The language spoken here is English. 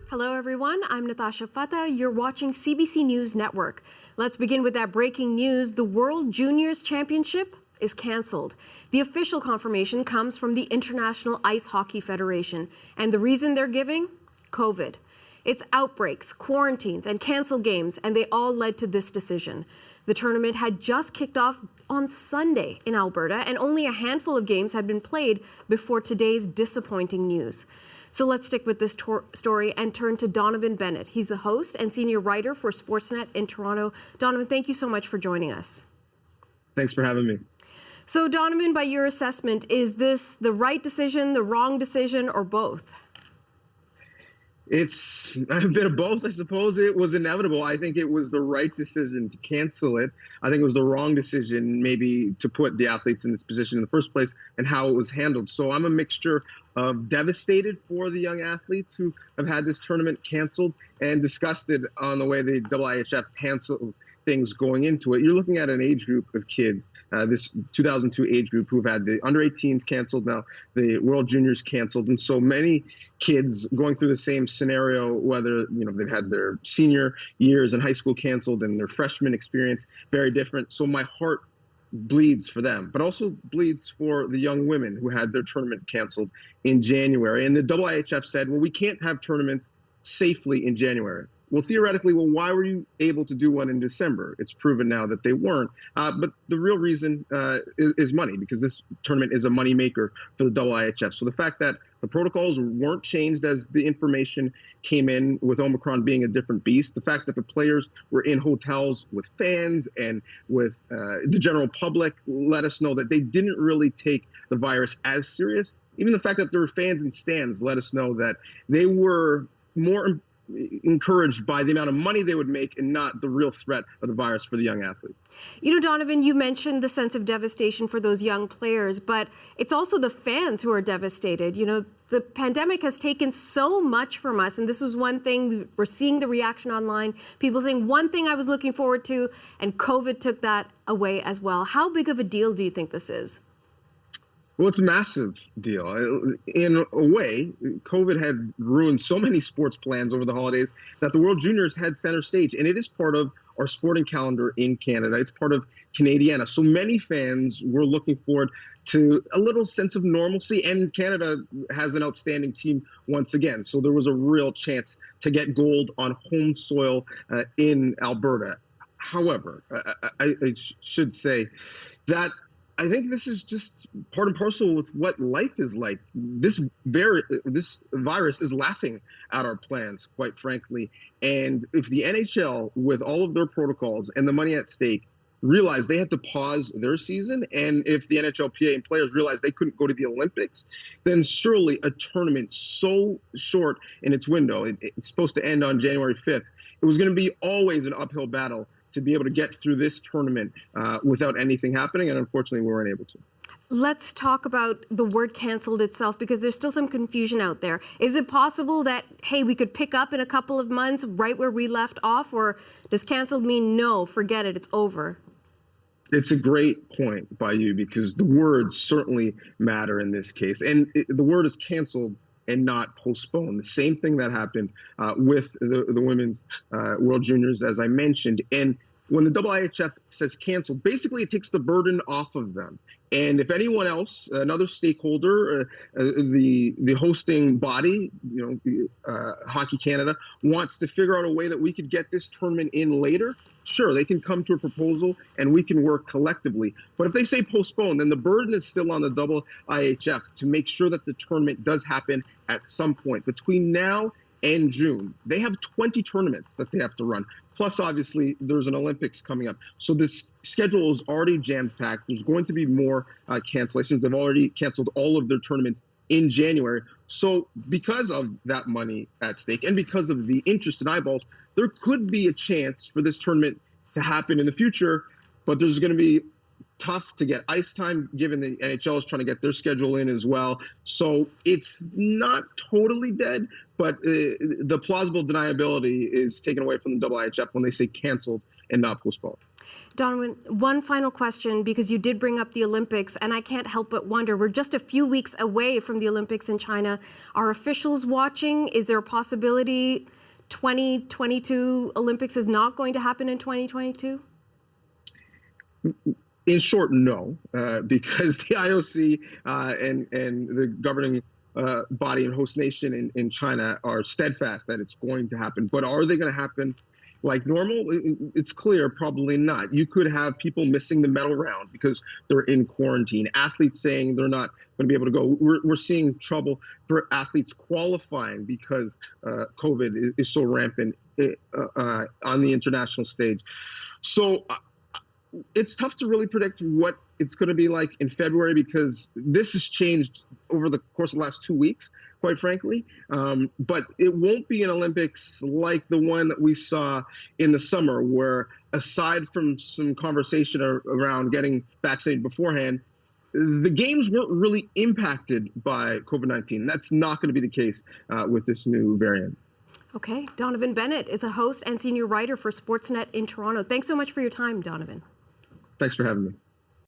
Hello, everyone. I'm Natasha Fatah. You're watching CBC News Network. Let's begin with that breaking news. The World Juniors Championship is canceled. The official confirmation comes from the International Ice Hockey Federation. And the reason they're giving? COVID. It's outbreaks, quarantines, and canceled games, and they all led to this decision. The tournament had just kicked off on Sunday in Alberta, and only a handful of games had been played before today's disappointing news. So let's stick with this story and turn to Donnovan Bennett. He's the host and senior writer for Sportsnet in Toronto. Donnovan, thank you so much for joining us. Thanks for having me. So Donnovan, by your assessment, is this the right decision, the wrong decision, or both? It's a bit of both, I suppose. It was inevitable. I think it was the right decision to cancel it. I think it was the wrong decision maybe to put the athletes in this position in the first place and how it was handled. So I'm a mixture of devastated for the young athletes who have had this tournament canceled and disgusted on the way the IIHF canceled things going into it. You're looking at an age group of kids, this 2002 age group, who've had the under 18s canceled, now the World Juniors canceled, and so many kids going through the same scenario, whether they've had their senior years in high school canceled and their freshman experience very different. So my heart bleeds for them, but also bleeds for the young women who had their tournament canceled in January. And the IIHF said, well, we can't have tournaments safely in January. Well, theoretically, why were you able to do one in December? It's proven now that they weren't. But the real reason is money, because this tournament is a moneymaker for the IIHF. So the fact that the protocols weren't changed as the information came in, with Omicron being a different beast, the fact that the players were in hotels with fans and with the general public let us know that they didn't really take the virus as serious. Even the fact that there were fans in stands let us know that they were more encouraged by the amount of money they would make and not the real threat of the virus for the young athlete. Donnovan, you mentioned the sense of devastation for those young players, but it's also the fans who are devastated. The pandemic has taken so much from us, and this was one thing we're seeing the reaction online. People saying one thing I was looking forward to, and COVID took that away as well. How big of a deal do you think this is? Well, it's a massive deal. In a way, COVID had ruined so many sports plans over the holidays that the World Juniors had center stage, and it is part of our sporting calendar in Canada. It's part of Canadiana. So many fans were looking forward to a little sense of normalcy, and Canada has an outstanding team once again. So there was a real chance to get gold on home soil in Alberta. However, I should say that I think this is just part and parcel with what life is like. This virus is laughing at our plans, quite frankly. And if the NHL, with all of their protocols and the money at stake, realized they had to pause their season, and if the NHLPA and players realized they couldn't go to the Olympics, then surely a tournament so short in its window, it's supposed to end on January 5th, it was going to be always an uphill battle to be able to get through this tournament without anything happening, and unfortunately we weren't able to. Let's talk about the word canceled itself, because there's still some confusion out there. Is it possible that, hey, we could pick up in a couple of months right where we left off, or does canceled mean no, forget it, it's over? It's a great point by you, because the words certainly matter in this case, and the word is canceled and not postponed. The same thing that happened with the women's World Juniors, as I mentioned. And when the IIHF says canceled, basically it takes the burden off of them. And if anyone else, another stakeholder, the hosting body, Hockey Canada, wants to figure out a way that we could get this tournament in later, sure, they can come to a proposal and we can work collectively. But if they say postpone, then the burden is still on the IIHF to make sure that the tournament does happen at some point between now and June. They have 20 tournaments that they have to run. Plus, obviously, there's an Olympics coming up. So this schedule is already jam-packed. There's going to be more cancellations. They've already canceled all of their tournaments in January. So because of that money at stake and because of the interest in eyeballs, there could be a chance for this tournament to happen in the future, but there's going to be tough to get ice time, given the NHL is trying to get their schedule in as well. So it's not totally dead, but the plausible deniability is taken away from the IIHF when they say canceled and not postponed. Donnovan, one final question, because you did bring up the Olympics, and I can't help but wonder, we're just a few weeks away from the Olympics in China. Are officials watching? Is there a possibility 2022 Olympics is not going to happen in 2022? In short, no, because the IOC and the governing body and host nation in China are steadfast that it's going to happen. But are they going to happen like normal? It's clear, probably not. You could have people missing the medal round because they're in quarantine. Athletes saying they're not going to be able to go. We're seeing trouble for athletes qualifying because COVID is so rampant on the international stage. So it's tough to really predict what it's going to be like in February, because this has changed over the course of the last 2 weeks, quite frankly. But it won't be an Olympics like the one that we saw in the summer, where aside from some conversation around getting vaccinated beforehand, the games weren't really impacted by COVID-19. That's not going to be the case with this new variant. Okay, Donnovan Bennett is a host and senior writer for Sportsnet in Toronto. Thanks so much for your time, Donnovan. Thanks for having me.